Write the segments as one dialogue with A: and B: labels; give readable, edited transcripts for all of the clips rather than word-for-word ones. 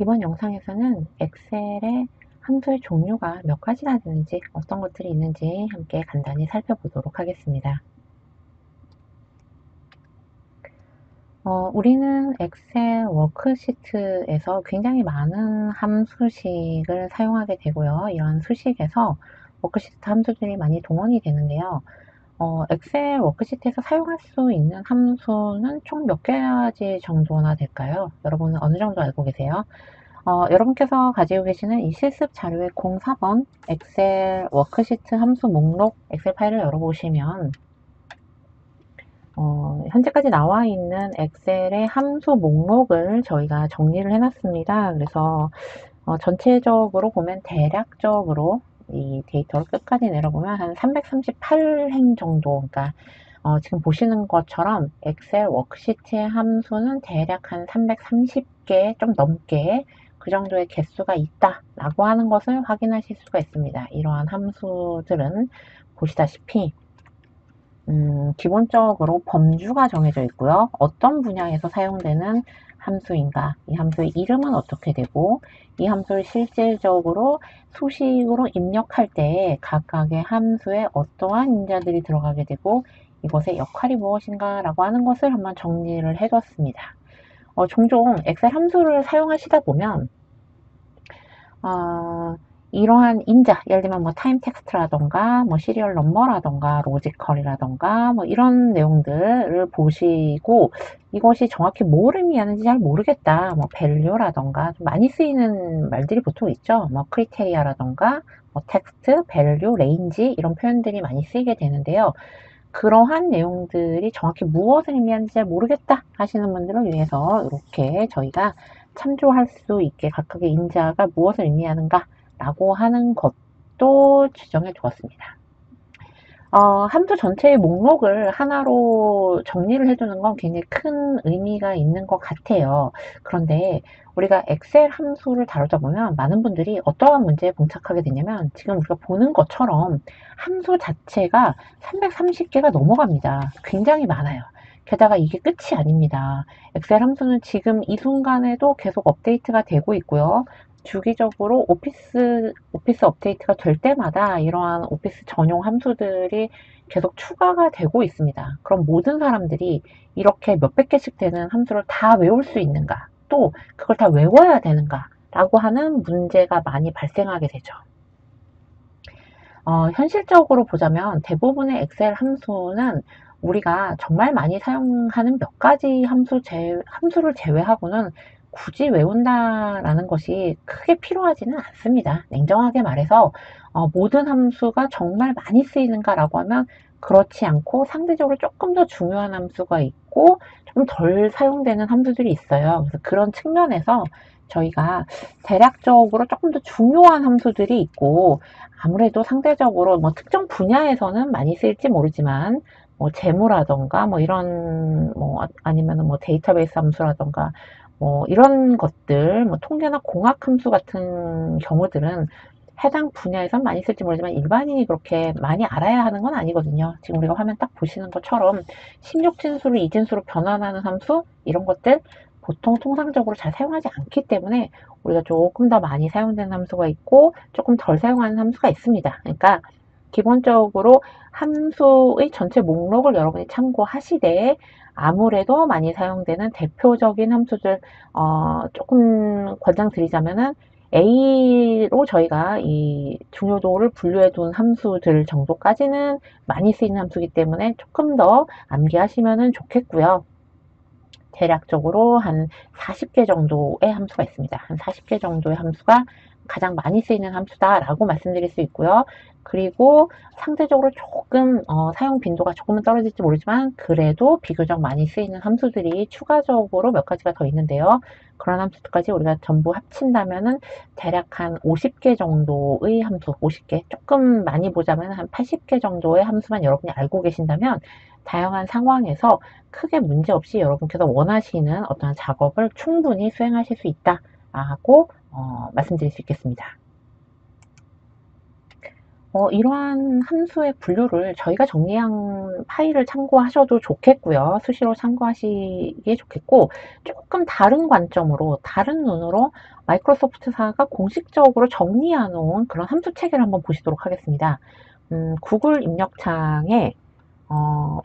A: 이번 영상에서는 엑셀의 함수의 종류가 몇 가지나 되는지, 어떤 것들이 있는지 함께 간단히 살펴보도록 하겠습니다. 우리는 엑셀 워크시트에서 굉장히 많은 함수식을 사용하게 되고요. 이런 수식에서 워크시트 함수들이 많이 동원이 되는데요. 엑셀 워크시트에서 사용할 수 있는 함수는 총 몇 가지 정도나 될까요? 여러분은 어느 정도 알고 계세요? 여러분께서 가지고 계시는 이 실습 자료의 04번 엑셀 워크시트 함수 목록 엑셀 파일을 열어보시면 현재까지 나와 있는 엑셀의 함수 목록을 저희가 정리를 해놨습니다. 그래서 전체적으로 보면 대략적으로 이 데이터를 끝까지 내려보면 한 338행 정도, 그러니까 지금 보시는 것처럼 엑셀 워크시트의 함수는 대략 한 330개 좀 넘게 그 정도의 개수가 있다라고 하는 것을 확인하실 수가 있습니다. 이러한 함수들은 보시다시피 기본적으로 범주가 정해져 있고요. 어떤 분야에서 사용되는 함수인가, 이 함수의 이름은 어떻게 되고, 이 함수를 실질적으로 수식으로 입력할 때 각각의 함수에 어떠한 인자들이 들어가게 되고, 이것의 역할이 무엇인가 라고 하는 것을 한번 정리를 해뒀습니다. 종종 엑셀 함수를 사용하시다 보면 이러한 인자, 예를 들면 뭐 타임 텍스트라던가 뭐 시리얼 넘버라던가 로지컬이라던가 뭐 이런 내용들을 보시고 이것이 정확히 뭘 의미하는지 잘 모르겠다. 뭐 밸류라던가 좀 많이 쓰이는 말들이 보통 있죠. 뭐 크리테리아라던가 뭐 텍스트, 밸류, 레인지 이런 표현들이 많이 쓰이게 되는데요. 그러한 내용들이 정확히 무엇을 의미하는지 잘 모르겠다 하시는 분들을 위해서 이렇게 저희가 참조할 수 있게 각각의 인자가 무엇을 의미하는가 라고 하는 것도 지정해 두었습니다. 함수 전체의 목록을 하나로 정리를 해두는 건 굉장히 큰 의미가 있는 것 같아요. 그런데 우리가 엑셀 함수를 다루다 보면 많은 분들이 어떠한 문제에 봉착하게 되냐면 지금 우리가 보는 것처럼 함수 자체가 330개가 넘어갑니다. 굉장히 많아요. 게다가 이게 끝이 아닙니다. 엑셀 함수는 지금 이 순간에도 계속 업데이트가 되고 있고요. 주기적으로 오피스 업데이트가 될 때마다 이러한 오피스 전용 함수들이 계속 추가가 되고 있습니다. 그럼 모든 사람들이 이렇게 몇백 개씩 되는 함수를 다 외울 수 있는가? 또 그걸 다 외워야 되는가? 라고 하는 문제가 많이 발생하게 되죠. 현실적으로 보자면 대부분의 엑셀 함수는 우리가 정말 많이 사용하는 몇 가지 함수를 제외하고는 굳이 외운다라는 것이 크게 필요하지는 않습니다. 냉정하게 말해서 모든 함수가 정말 많이 쓰이는가라고 하면 그렇지 않고 상대적으로 조금 더 중요한 함수가 있고 좀 덜 사용되는 함수들이 있어요. 그래서 그런 측면에서 저희가 대략적으로 조금 더 중요한 함수들이 있고 아무래도 상대적으로 뭐 특정 분야에서는 많이 쓰일지 모르지만 뭐 재무라던가 뭐 이런 뭐 아니면은 뭐 데이터베이스 함수라던가 뭐 이런 것들 뭐 통계나 공학 함수 같은 경우들은 해당 분야에서 많이 쓸지 모르지만 일반인이 그렇게 많이 알아야 하는 건 아니거든요. 지금 우리가 화면 딱 보시는 것처럼 16진수를 2진수로 변환하는 함수 이런 것들 보통 통상적으로 잘 사용하지 않기 때문에 우리가 조금 더 많이 사용되는 함수가 있고 조금 덜 사용하는 함수가 있습니다. 그러니까 기본적으로 함수의 전체 목록을 여러분이 참고하시되 아무래도 많이 사용되는 대표적인 함수들 조금 권장드리자면은 A로 저희가 이 중요도를 분류해 둔 함수들 정도까지는 많이 쓰이는 함수이기 때문에 조금 더 암기하시면 좋겠고요. 대략적으로 한 40개 정도의 함수가 있습니다. 한 40개 정도의 함수가 가장 많이 쓰이는 함수다라고 말씀드릴 수 있고요. 그리고 상대적으로 조금 사용 빈도가 조금은 떨어질지 모르지만 그래도 비교적 많이 쓰이는 함수들이 추가적으로 몇 가지가 더 있는데요. 그런 함수들까지 우리가 전부 합친다면은 대략 한 50개 정도의 함수, 50개, 조금 많이 보자면 한 80개 정도의 함수만 여러분이 알고 계신다면 다양한 상황에서 크게 문제없이 여러분께서 원하시는 어떤 작업을 충분히 수행하실 수 있다라고 말씀드릴 수 있겠습니다. 이러한 함수의 분류를 저희가 정리한 파일을 참고하셔도 좋겠고요. 수시로 참고하시기에 좋겠고, 조금 다른 관점으로, 다른 눈으로 마이크로소프트사가 공식적으로 정리해 놓은 그런 함수 체계를 한번 보시도록 하겠습니다. 구글 입력창에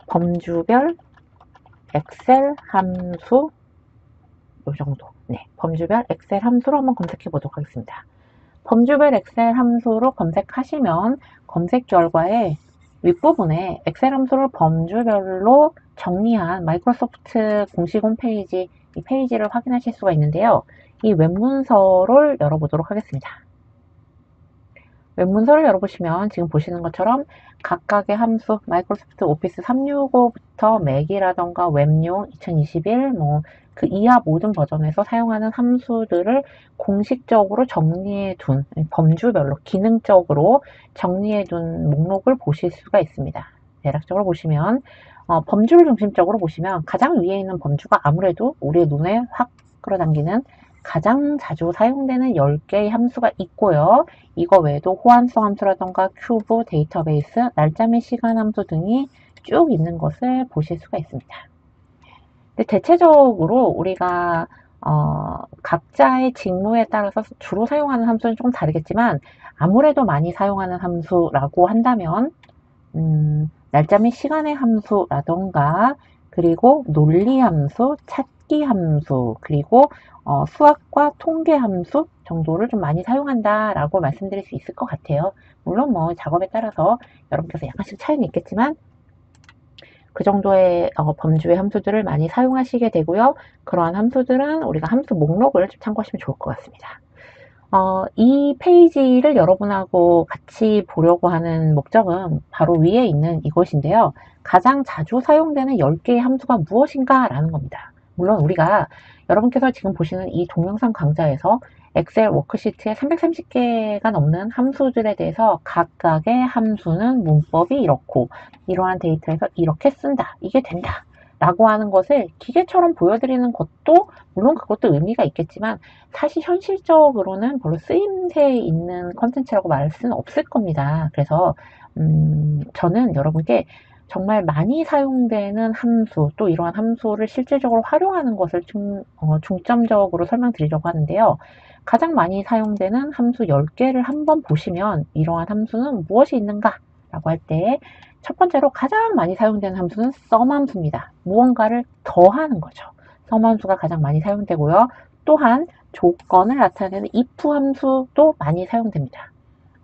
A: 범주별 엑셀 함수 요 정도, 네, 범주별 엑셀 함수로 한번 검색해 보도록 하겠습니다. 범주별 엑셀 함수로 검색하시면 검색 결과에 윗부분에 엑셀 함수를 범주별로 정리한 마이크로소프트 공식 홈페이지 이 페이지를 확인하실 수가 있는데요. 이 웹문서를 열어보도록 하겠습니다. 웹문서를 열어보시면 지금 보시는 것처럼 각각의 함수 마이크로소프트 오피스 365부터 맥이라던가 웹용 2021 그 이하 모든 버전에서 사용하는 함수들을 공식적으로 정리해 둔 범주별로 기능적으로 정리해 둔 목록을 보실 수가 있습니다. 대략적으로 보시면 범주를 중심적으로 보시면 가장 위에 있는 범주가 아무래도 우리의 눈에 확 끌어당기는 가장 자주 사용되는 10개의 함수가 있고요. 이거 외에도 호환성 함수라던가 큐브, 데이터베이스, 날짜 및 시간 함수 등이 쭉 있는 것을 보실 수가 있습니다. 근데 대체적으로 우리가 각자의 직무에 따라서 주로 사용하는 함수는 조금 다르겠지만 아무래도 많이 사용하는 함수라고 한다면 날짜 및 시간의 함수라던가 그리고 논리 함수, 찾기 함수, 그리고 수학과 통계 함수 정도를 좀 많이 사용한다라고 말씀드릴 수 있을 것 같아요. 물론 뭐 작업에 따라서 여러분께서 약간씩 차이는 있겠지만 그 정도의 범주의 함수들을 많이 사용하시게 되고요. 그러한 함수들은 우리가 함수 목록을 좀 참고하시면 좋을 것 같습니다. 이 페이지를 여러분하고 같이 보려고 하는 목적은 바로 위에 있는 이것인데요. 가장 자주 사용되는 10개의 함수가 무엇인가 라는 겁니다. 물론 우리가 여러분께서 지금 보시는 이 동영상 강좌에서 엑셀 워크시트에 330개가 넘는 함수들에 대해서 각각의 함수는 문법이 이렇고 이러한 데이터에서 이렇게 쓴다. 이게 된다. 라고 하는 것을 기계처럼 보여드리는 것도 물론 그것도 의미가 있겠지만 사실 현실적으로는 별로 쓰임새 있는 컨텐츠라고 말할 수는 없을 겁니다. 그래서 저는 여러분께 정말 많이 사용되는 함수 또 이러한 함수를 실질적으로 활용하는 것을 중점적으로 설명드리려고 하는데요. 가장 많이 사용되는 함수 10개를 한번 보시면 이러한 함수는 무엇이 있는가 라고 할 때 첫 번째로 가장 많이 사용되는 함수는 sum 함수입니다. 무언가를 더하는 거죠. sum 함수가 가장 많이 사용되고요. 또한 조건을 나타내는 if 함수도 많이 사용됩니다.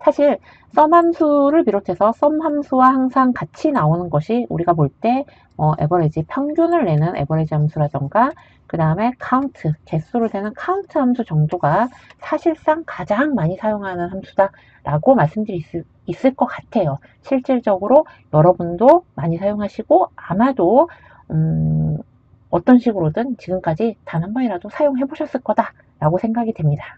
A: 사실 sum 함수를 비롯해서 sum 함수와 항상 같이 나오는 것이 우리가 볼 때 average, 평균을 내는 average 함수라던가 그 다음에 count, 개수를 내는 count 함수 정도가 사실상 가장 많이 사용하는 함수다 라고 말씀드릴 수 있을 것 같아요. 실질적으로 여러분도 많이 사용하시고 아마도 어떤 식으로든 지금까지 단 한 번이라도 사용해 보셨을 거다 라고 생각이 됩니다.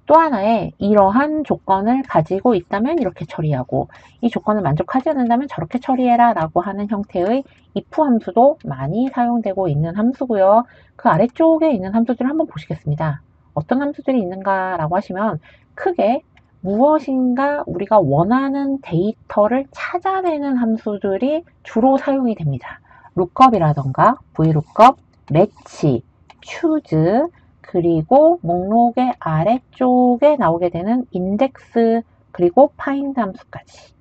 A: 또 하나의 이러한 조건을 가지고 있다면 이렇게 처리하고 이 조건을 만족하지 않는다면 저렇게 처리해라 라고 하는 형태의 if 함수도 많이 사용되고 있는 함수고요. 그 아래쪽에 있는 함수들을 한번 보시겠습니다. 어떤 함수들이 있는가 라고 하시면 크게 무엇인가 우리가 원하는 데이터를 찾아내는 함수들이 주로 사용이 됩니다. lookup이라던가 vlookup, match, choose, 그리고 목록의 아래쪽에 나오게 되는 인덱스 그리고 find 함수까지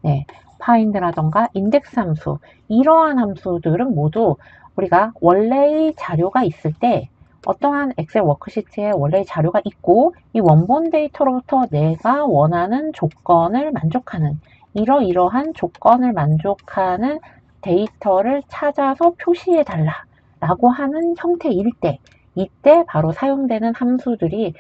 A: 네, find라던가 인덱스 함수 이러한 함수들은 모두 우리가 원래의 자료가 있을 때 어떠한 엑셀 워크시트에 원래의 자료가 있고 이 원본 데이터로부터 내가 원하는 조건을 만족하는 이러이러한 조건을 만족하는 데이터를 찾아서 표시해 달라 라고 하는 형태일 때 이때 바로 사용되는 함수들이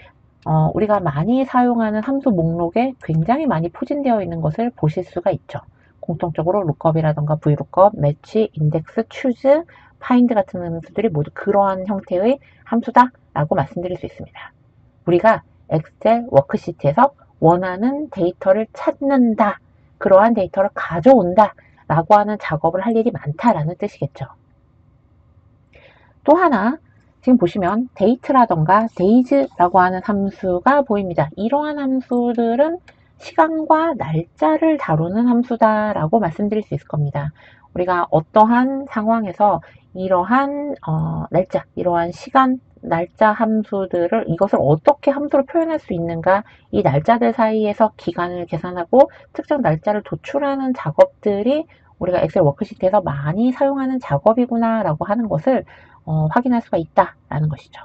A: 우리가 많이 사용하는 함수 목록에 굉장히 많이 포진되어 있는 것을 보실 수가 있죠. 공통적으로 lookup이라던가 vlookup, match, index, choose, find 같은 함수들이 모두 그러한 형태의 함수다 라고 말씀드릴 수 있습니다. 우리가 엑셀 워크시트에서 원하는 데이터를 찾는다, 그러한 데이터를 가져온다 라고 하는 작업을 할 일이 많다라는 뜻이겠죠. 또 하나 지금 보시면 date라던가 days라고 하는 함수가 보입니다. 이러한 함수들은 시간과 날짜를 다루는 함수다라고 말씀드릴 수 있을 겁니다. 우리가 어떠한 상황에서 이러한 날짜, 이러한 시간, 날짜 함수들을 이것을 어떻게 함수로 표현할 수 있는가, 이 날짜들 사이에서 기간을 계산하고 특정 날짜를 도출하는 작업들이 우리가 엑셀 워크시트에서 많이 사용하는 작업이구나 라고 하는 것을 확인할 수가 있다라는 것이죠.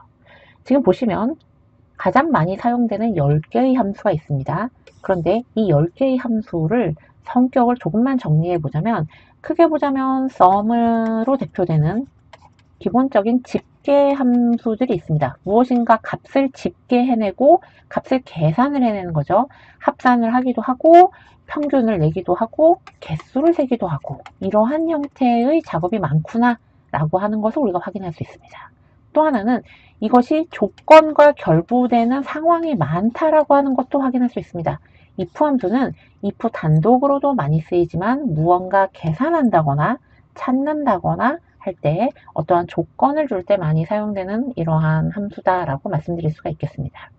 A: 지금 보시면 가장 많이 사용되는 10개의 함수가 있습니다. 그런데 이 10개의 함수를 성격을 조금만 정리해 보자면, 크게 보자면 sum으로 대표되는 기본적인 집계 함수들이 있습니다. 무엇인가 값을 집계해내고 값을 계산을 해내는 거죠. 합산을 하기도 하고 평균을 내기도 하고 개수를 세기도 하고, 이러한 형태의 작업이 많구나 라고 하는 것을 우리가 확인할 수 있습니다. 또 하나는 이것이 조건과 결부되는 상황이 많다라고 하는 것도 확인할 수 있습니다. if 함수는 if 단독으로도 많이 쓰이지만 무언가 계산한다거나 찾는다거나 할 때 어떠한 조건을 줄 때 많이 사용되는 이러한 함수다라고 말씀드릴 수가 있겠습니다.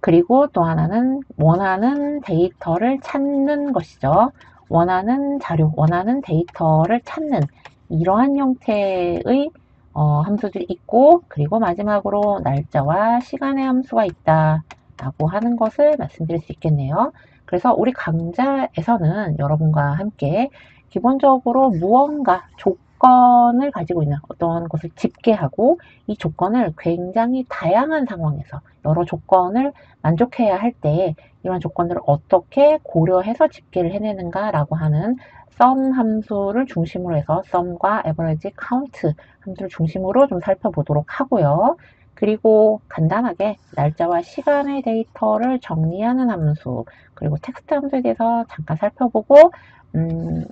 A: 그리고 또 하나는 원하는 데이터를 찾는 것이죠. 원하는 자료, 원하는 데이터를 찾는 이러한 형태의 함수들이 있고, 그리고 마지막으로 날짜와 시간의 함수가 있다라고 하는 것을 말씀드릴 수 있겠네요. 그래서 우리 강좌에서는 여러분과 함께 기본적으로 무언가 조건을 가지고 있는 어떤 것을 집계하고, 이 조건을 굉장히 다양한 상황에서 여러 조건을 만족해야 할 때 이런 조건들을 어떻게 고려해서 집계를 해내는가라고 하는 sum 함수를 중심으로 해서 sum과 average, count 함수를 중심으로 좀 살펴보도록 하고요. 그리고 간단하게 날짜와 시간의 데이터를 정리하는 함수, 그리고 텍스트 함수에 대해서 잠깐 살펴보고,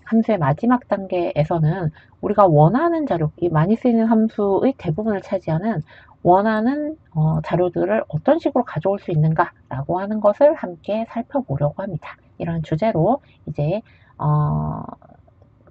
A: 함수의 마지막 단계에서는 우리가 원하는 자료, 이 많이 쓰이는 함수의 대부분을 차지하는 원하는 자료들을 어떤 식으로 가져올 수 있는가라고 하는 것을 함께 살펴보려고 합니다. 이런 주제로 이제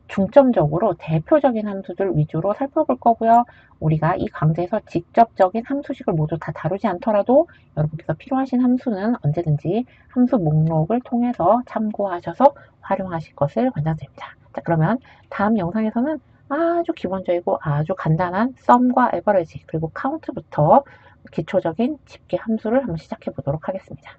A: 중점적으로 대표적인 함수들 위주로 살펴볼 거고요. 우리가 이 강좌에서 직접적인 함수식을 모두 다 다루지 않더라도 여러분께서 필요하신 함수는 언제든지 함수 목록을 통해서 참고하셔서 활용하실 것을 권장드립니다. 자, 그러면 다음 영상에서는 아주 기본적이고 아주 간단한 sum과 average 그리고 count부터 기초적인 집계 함수를 한번 시작해 보도록 하겠습니다.